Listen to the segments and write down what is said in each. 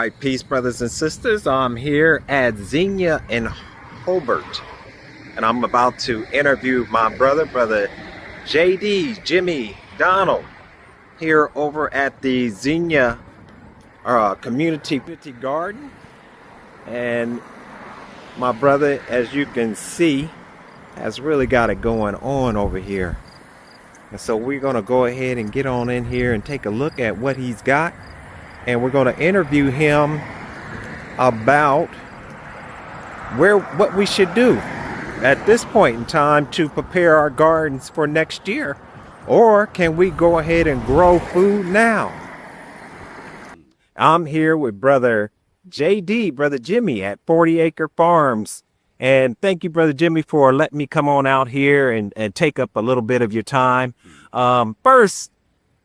right, peace, brothers and sisters. I'm here at Xenia in Hobart, and I'm about to interview my brother JD, Jimmy, Donald, here over at the Xenia community garden. And my brother, as you can see, has really got it going on over here. And so we're going to go ahead and get on in here and take a look at what he's got. And we're going to interview him about what we should do at this point in time to prepare our gardens for next year. Or can we go ahead and grow food now? I'm here with brother JD, brother Jimmy at 40 Acre Farms. And thank you, brother Jimmy, for letting me come on out here and take up a little bit of your time. First,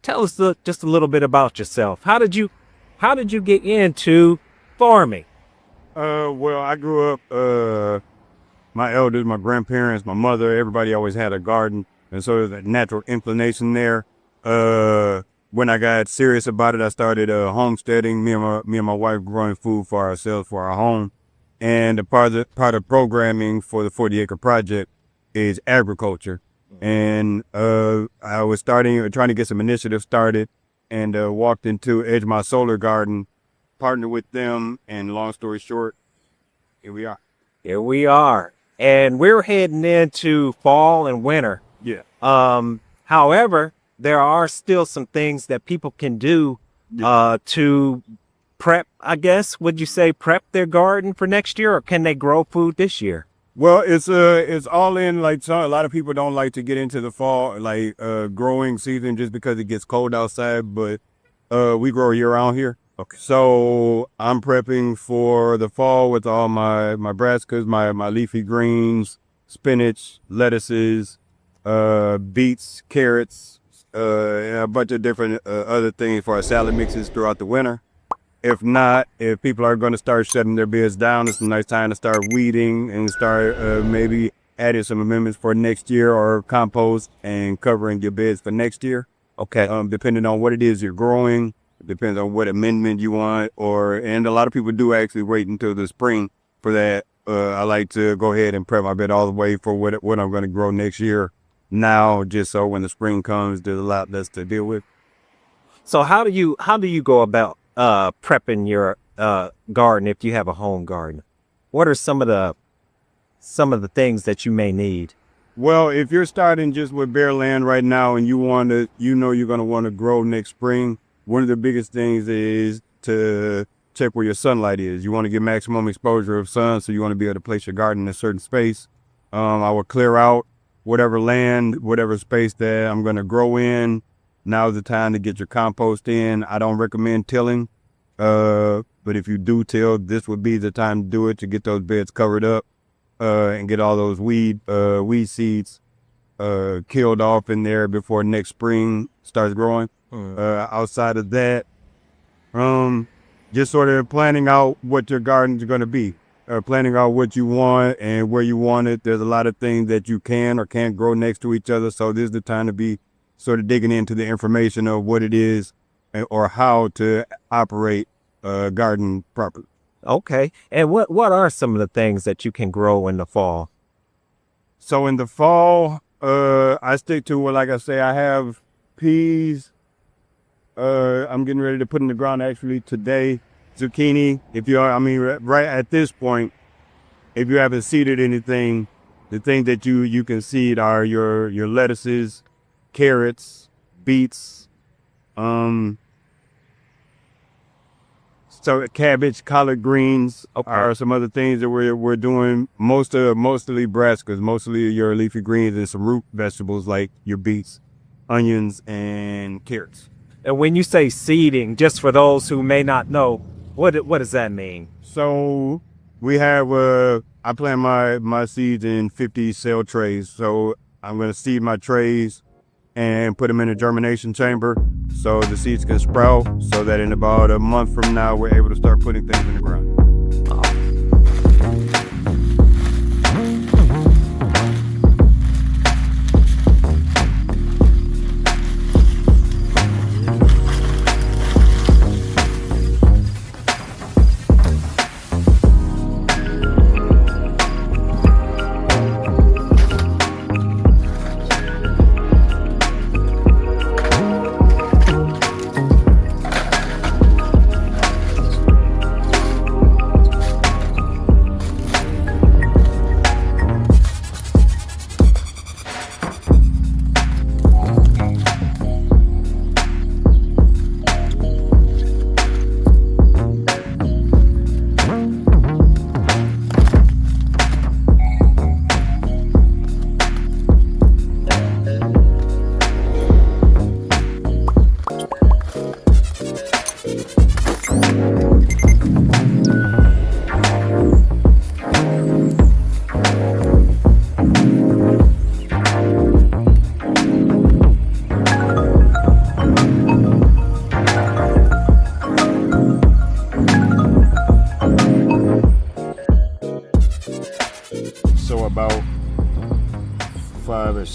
tell us just a little bit about yourself. How did you get into farming? Well, I grew up, my elders, my grandparents, my mother, everybody always had a garden. And so there's a natural inclination there. When I got serious about it, I started homesteading, me and my wife growing food for ourselves, for our home. And a part of programming for the 40 Acre Project is agriculture. And I was trying to get some initiatives started, and walked into Edge My Solar Garden, partnered with them, and long story short, here we are. Here we are. And we're heading into fall and winter. Yeah. However, there are still some things that people can do to prep, I guess. Would you say prep their garden for next year, or can they grow food this year? Well, it's all in, like, a lot of people don't like to get into the fall, like growing season, just because it gets cold outside, but we grow year round here. Okay. So I'm prepping for the fall with all my brassicas, my leafy greens, spinach, lettuces, beets, carrots, and a bunch of different other things for our salad mixes throughout the winter. If not, if people are going to start shutting their beds down, it's a nice time to start weeding and start maybe adding some amendments for next year, or compost and covering your beds for next year. Okay. Depending on what it is you're growing, it depends on what amendment you want, and a lot of people do actually wait until the spring for that. I like to go ahead and prep my bed all the way for what I'm going to grow next year now, just so when the spring comes, there's a lot less to deal with. So how do you go about prepping your garden if you have a home garden? What are some of the things that you may need? Well, if you're starting just with bare land right now and you're going to want to grow next spring, one of the biggest things is to check where your sunlight is. You want to get maximum exposure of sun, so you want to be able to place your garden in a certain space. I will clear out whatever land, whatever space that I'm going to grow in. Now's the time to get your compost in. I don't recommend tilling, but if you do till, this would be the time to do it, to get those beds covered up and get all those weed seeds killed off in there before next spring starts growing. Outside of that, just sort of planning out what your garden's going to be, planning out what you want and where you want it. There's a lot of things that you can or can't grow next to each other, so this is the time to be sort of digging into the information of what it is or how to operate a garden properly. Okay. And what are some of the things that you can grow in the fall? So in the fall, I stick to, well, like I say, I have peas. I'm getting ready to put in the ground actually today. Zucchini. Right at this point, if you haven't seeded anything, the things that you can seed are your lettuces, carrots, beets, so cabbage, collard greens are some other things that we're doing. Mostly brassicas, mostly your leafy greens, and some root vegetables like your beets, onions, and carrots. And when you say seeding, just for those who may not know, what does that mean? So we have I plant my seeds in 50 cell trays. So I'm going to seed my trays and put them in a germination chamber so the seeds can sprout, so that in about a month from now, we're able to start putting things in the ground.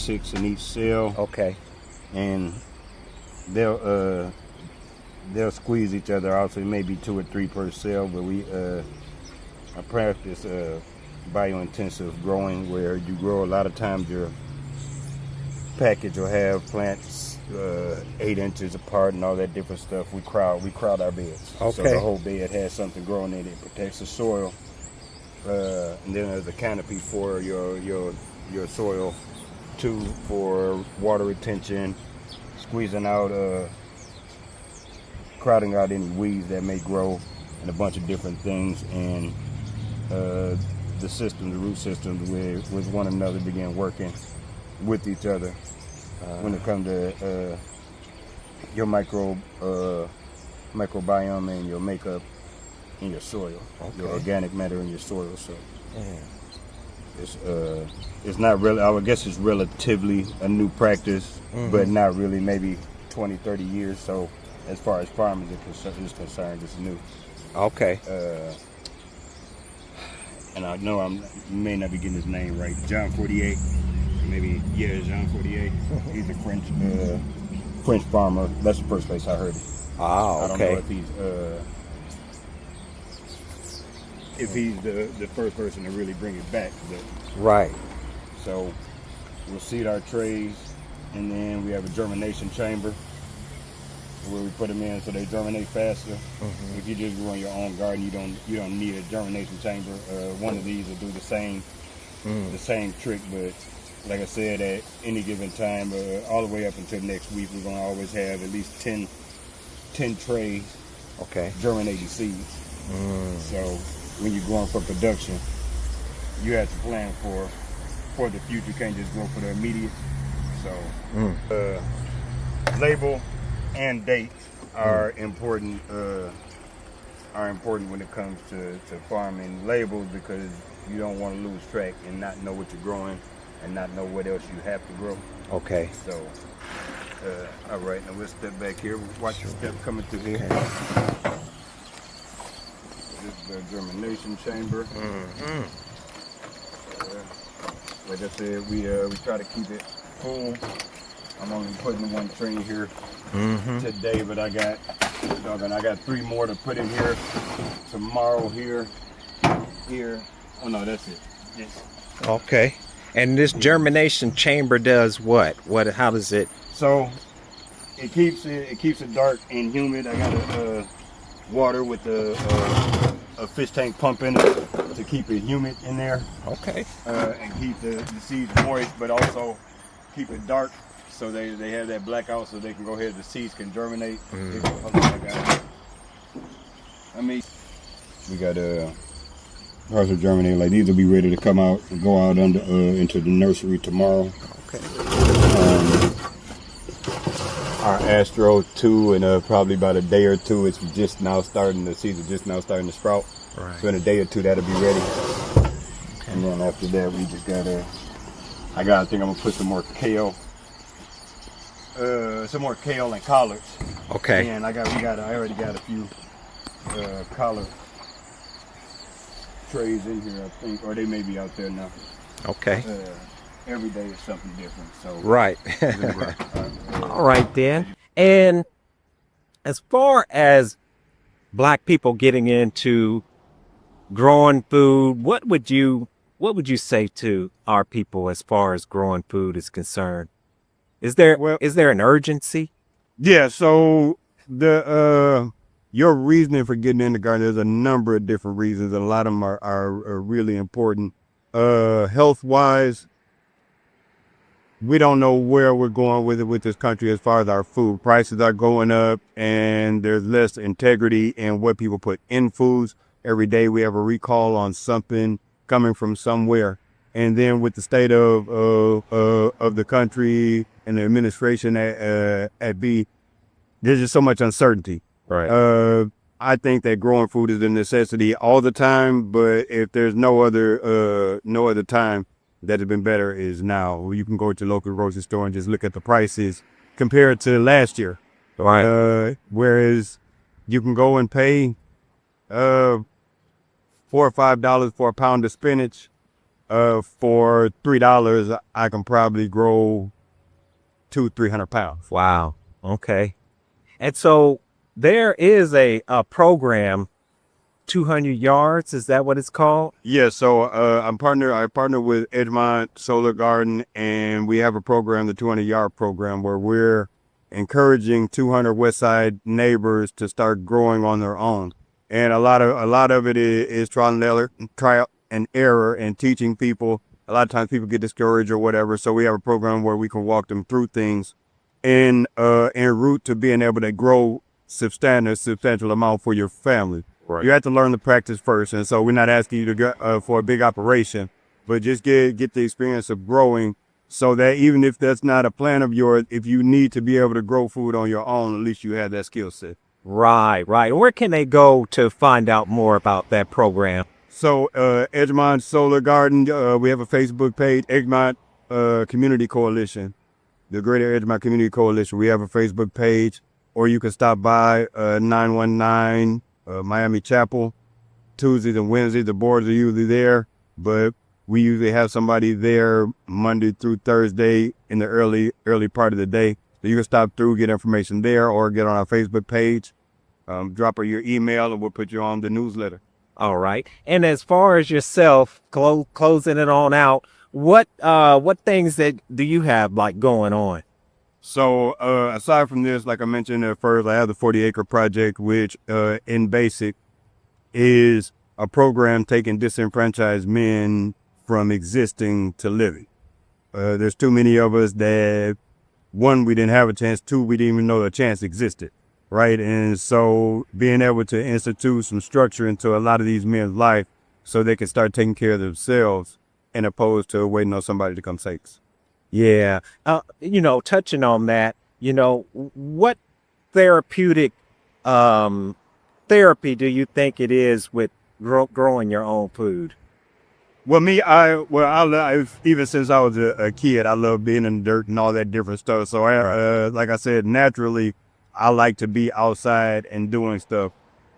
6 in each cell, Okay. and they'll squeeze each other out, so it may be 2 or 3 per cell. But I practice biointensive growing, where you grow a lot of times your package will have plants 8 inches apart and all that different stuff. We crowd our beds. Okay. So the whole bed has something growing in it. It protects the soil. And then there's a canopy for your soil too, for water retention, squeezing out, crowding out any weeds that may grow, and a bunch of different things. And the root systems with one another begin working with each other when it comes to your microbiome and your makeup in your soil, your organic matter in your soil. So it's not really, I would guess it's relatively a new practice, but not really, maybe 20, 30 years. So as far as farming is concerned, it's new. Okay. And I know I may not be getting his name right. John 48, maybe, yeah, John 48. He's a French farmer. That's the first place I heard it. Ah, okay. I don't know if he's the first person to really bring it back. But, Right. so we'll seed our trays, and then we have a germination chamber where we put them in so they germinate faster. If you just grow in your own garden, you don't need a germination chamber. One of these will do the same trick, but like I said, at any given time, all the way up until next week, we're gonna always have at least 10 trays germinating seeds. So when you're going for production, you have to plan for the future. You can't just go for the immediate. So label and date are important. Are important when it comes to farming. Labels, because you don't want to lose track and not know what you're growing and not know what else you have to grow. Okay. So all right, now we'll step back here. Watch your step coming through here. This is the germination chamber. Like I said, we try to keep it full. I'm only putting one tray here today, but I got 3 more to put in here tomorrow. Here. Oh no, that's it. Yes. Okay. And this germination chamber does what? How does it? So it keeps it dark and humid. I got a water with a fish tank pump in it to keep it humid in there. Okay. And keep the seeds moist, but also keep it dark, so they have that blackout, so they can go ahead, the seeds can germinate. We got partial germinating. Like, these will be ready to come out and go out into the nursery tomorrow. Okay. Our Astro 2, in probably about a day or two, it's just now starting. The seeds are just now starting to sprout. Right. So in a day or two, that'll be ready. Okay. And then after that, we just I think I'm gonna put some more kale. Some more kale and collards. Okay. And I already got a few collard trays in here, I think, or they may be out there now. Okay. Every day is something different. So right. All right then. And as far as Black people getting into growing food, what would you say to our people as far as growing food is concerned? Is there an urgency? Yeah, so your reasoning for getting in the garden, there's a number of different reasons, and a lot of them are really important. Health wise, we don't know where we're going with this country as far as our food. Prices are going up, and there's less integrity in what people put in foods. Every day we have a recall on something coming from somewhere. And then with the state of the country and the administration at B, there's just so much uncertainty. Right. I think that growing food is a necessity all the time, but if there's no other time that has been better is now. You can go to your local grocery store and just look at the prices compared to last year. Right. Whereas you can go and pay $4 or $5 for a pound of spinach For $3, I can probably grow 200-300 pounds. Wow. Okay. And so there is a program, 200 yards. Is that what it's called? Yeah, so I partner with Edgemont Solar Garden, and we have a program, the 200-yard program, where we're encouraging 200 West Side neighbors to start growing on their own. And a lot of it is trial and error and teaching people. A lot of times people get discouraged or whatever, so we have a program where we can walk them through things en route to being able to grow substantial amount for your family. Right. You have to learn the practice first, and so we're not asking you to go for a big operation, but just get the experience of growing, so that even if that's not a plan of yours, if you need to be able to grow food on your own, at least you have that skill set. Right, right. Where can they go to find out more about that program? So Edgemont Solar Garden, we have a Facebook page, Edgemont Community Coalition, the Greater Edgemont Community Coalition. We have a Facebook page, or you can stop by 919 Miami Chapel. Tuesdays and Wednesdays, the boards are usually there, but we usually have somebody there Monday through Thursday in the early part of the day. So you can stop through, get information there, or get on our Facebook page, drop her your email, and we'll put you on the newsletter. All right. And as far as yourself, closing it on out, what things that do you have like going on? So aside from this, like I mentioned at first, I have the 40-acre project, which in basic is a program taking disenfranchised men from existing to living. There's too many of us that, one, we didn't have a chance, two, we didn't even know a chance existed, right? And so being able to institute some structure into a lot of these men's life so they can start taking care of themselves, and opposed to waiting on somebody to come save us. Yeah. Touching on that, what therapeutic therapy do you think it is with growing your own food? Well, even since I was a kid, I love being in the dirt and all that different stuff. So like I said, naturally, I like to be outside and doing stuff,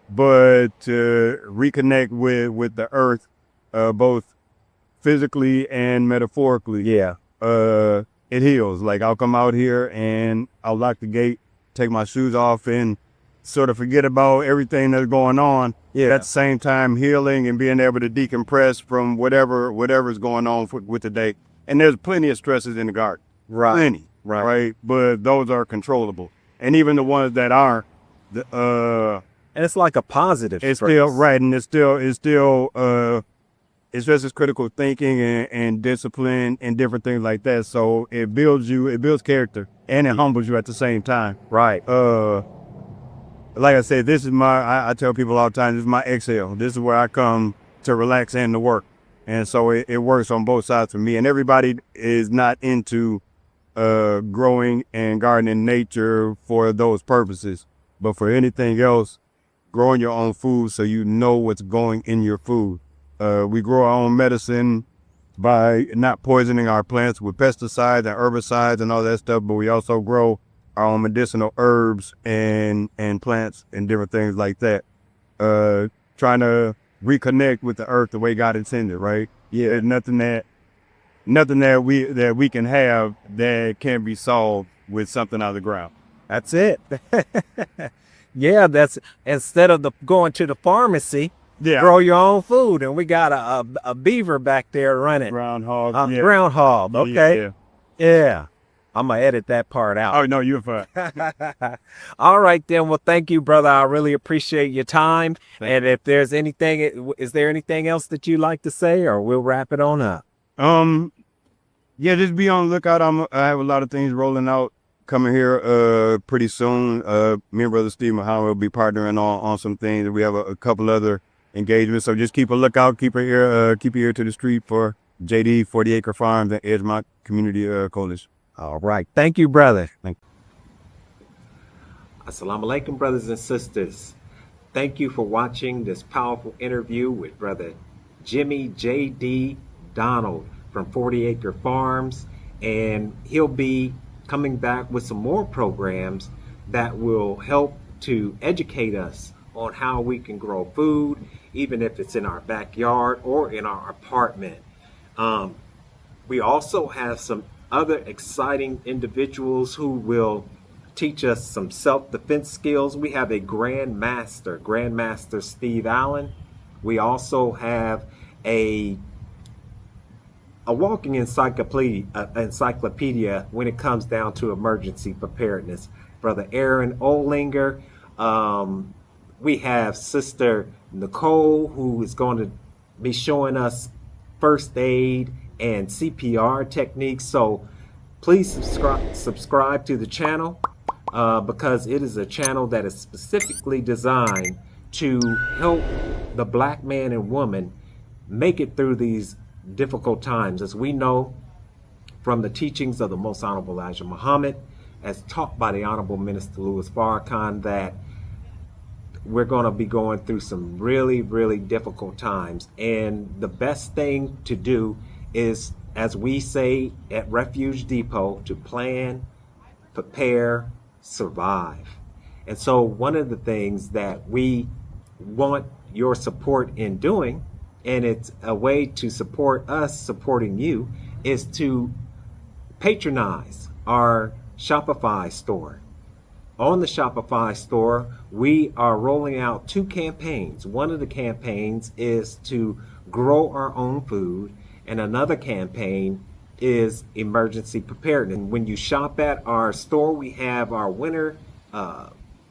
but to reconnect with the earth, both physically and metaphorically. Yeah. It heals. Like, I'll come out here and I'll lock the gate, take my shoes off, and sort of forget about everything that's going on. Yeah. At the same time, healing and being able to decompress from whatever's going on with the day. And there's plenty of stresses in the garden. Right. Plenty. Right. But those are controllable. And even the ones that aren't, and it's like a positive it's stress. still right, and it's still it's just as critical thinking and discipline and different things like that. So it builds character, and it humbles you at the same time. Right. Like I said, this is I tell people all the time, this is my exhale. This is where I come to relax and to work. And so it works on both sides for me. And everybody is not into growing and gardening nature for those purposes. But for anything else, growing your own food so you know what's going in your food. We grow our own medicine by not poisoning our plants with pesticides and herbicides and all that stuff, but we also grow our own medicinal herbs and plants and different things like that. Trying to reconnect with the earth the way God intended, right? Yeah, there's nothing that we can have that can be solved with something out of the ground. That's it. Yeah, that's instead of going to the pharmacy. Yeah. Grow your own food, and we got a beaver back there running. Groundhog. Yeah. Groundhog. Okay. Yeah. I'm gonna edit that part out. Oh no, you're fine. All right then. Well, thank you, brother. I really appreciate your time. And if there's anything, is there anything else that you'd like to say, or we'll wrap it on up? Yeah, just be on the lookout. I have a lot of things rolling out coming here pretty soon. Me and Brother Steve Muhammad will be partnering on some things. We have a couple other engagements, so just keep a lookout, keep your ear to the street for JD 40-acre Farms and Edgemont Community Coalition. All right, thank you, brother. Thank you. Assalamu alaikum, brothers and sisters. Thank you for watching this powerful interview with Brother Jimmy J.D. Donald from 40-acre Farms, and he'll be coming back with some more programs that will help to educate us on how we can grow food, even if it's in our backyard or in our apartment. We also have some other exciting individuals who will teach us some self-defense skills. We have a Grandmaster Steve Allen. We also have a walking encyclopedia when it comes down to emergency preparedness. Brother Aaron Olinger. We have Sister Nicole, who is going to be showing us first aid and CPR techniques. So please subscribe to the channel because it is a channel that is specifically designed to help the black man and woman make it through these difficult times. As we know from the teachings of the Most Honorable Elijah Muhammad, as taught by the Honorable Minister Louis Farrakhan, that we're going to be going through some really, really difficult times. And the best thing to do is, as we say at Refuge Depot, to plan, prepare, survive. And so one of the things that we want your support in doing, and it's a way to support us supporting you, is to patronize our Shopify store. On the Shopify store, we are rolling out 2 campaigns. One of the campaigns is to grow our own food, and another campaign is emergency preparedness. When you shop at our store, we have our winter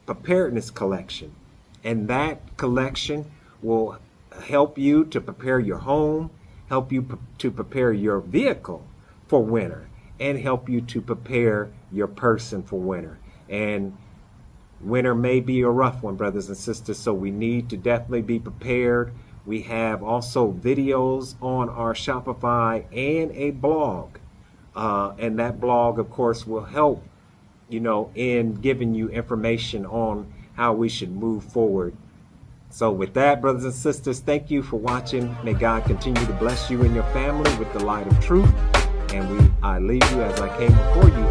preparedness collection, and that collection will help you to prepare your home, help you to prepare your vehicle for winter, and help you to prepare your person for winter. And winter may be a rough one, brothers and sisters, so we need to definitely be prepared. We have also videos on our Shopify and a blog. And that blog, of course, will help, in giving you information on how we should move forward. So with that, brothers and sisters, thank you for watching. May God continue to bless you and your family with the light of truth. And I leave you as I came before you,